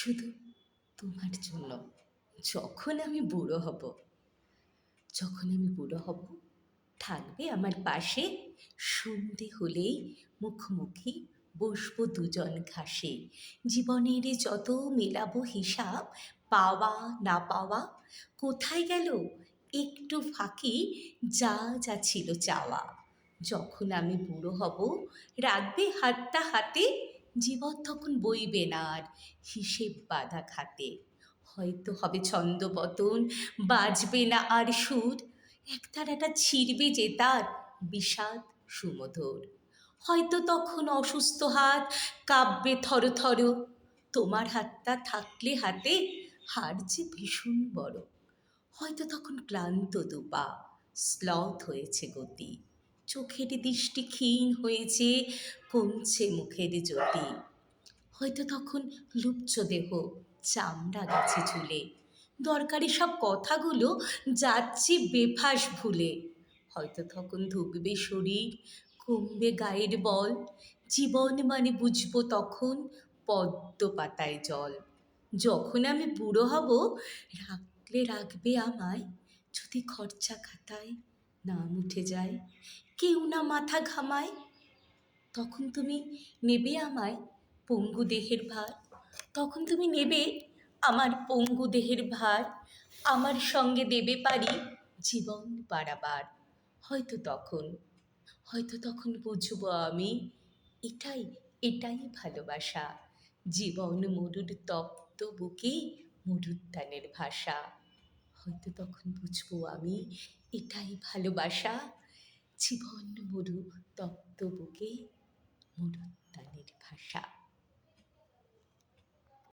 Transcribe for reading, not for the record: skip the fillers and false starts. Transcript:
শুধু তোমার জন্য। যখন আমি বুড়ো হব, যখন আমি বুড়ো হব, থাকবে আমার পাশে। সন্ধে হলেই মুখোমুখি বসবো দুজন ঘাসে। জীবনের যত মেলাবো হিসাব, পাওয়া না পাওয়া, কোথায় গেল একটু ফাঁকি, যা যা ছিল চাওয়া। যখন আমি বুড়ো হব, রাখবে হাতটা হাতে। জীবন তখন বইবে না আর হিসেব বাঁধা খাতে। হয়তো হবে ছন্দপতন, বাজবে না আর সুর, একতারাটা ছিঁড়বে যে তার বিষাদ সুমধুর। হয়তো তখন অসুস্থ হাত কাঁপবে থর থর, তোমার হাতটা থাকলে হাতে হার যে ভীষণ বড়। হয়তো তখন ক্লান্ত দুপা, স্লথ হয়েছে গতি, চোখের দৃষ্টি ক্ষীণ হয়েছে, কমছে মুখের জ্যোতি। হয়তো তখন লুপ্ত দেহ, চামড়া গেছে ঝুলে, দরকারি সব কথাগুলো যাচ্ছি বেফাস ভুলে। হয়তো তখন ধুকবে শরীর, কমবে গায়ের বল, জীবন মানে বুঝবো তখন পদ্ম পাতায় জল। যখন আমি বুড়ো হব, রাখলে রাখবে আমায়, যদি খরচা খাতায় নাম উঠে যায়, কেউ না মাথা ঘামায়। তখন তুমি নেবে আমায় পঙ্গু দেহের ভার, তখন তুমি নেবে আমার পঙ্গু দেহের ভার, আমার সঙ্গে দেবে পারি জীবন পারাবার। হয়তো তখন, হয়তো তখন বুঝবো আমি, এটাই এটাই ভালোবাসা। জীবন মরুর তপ্ত বুকে মরুদ্যানের ভাষা। হয়তো তখন বুঝবো আমি, এটাই ভালোবাসা। জীবন মরু তপ্ত বুকে মরুদ্যানের ভাষা।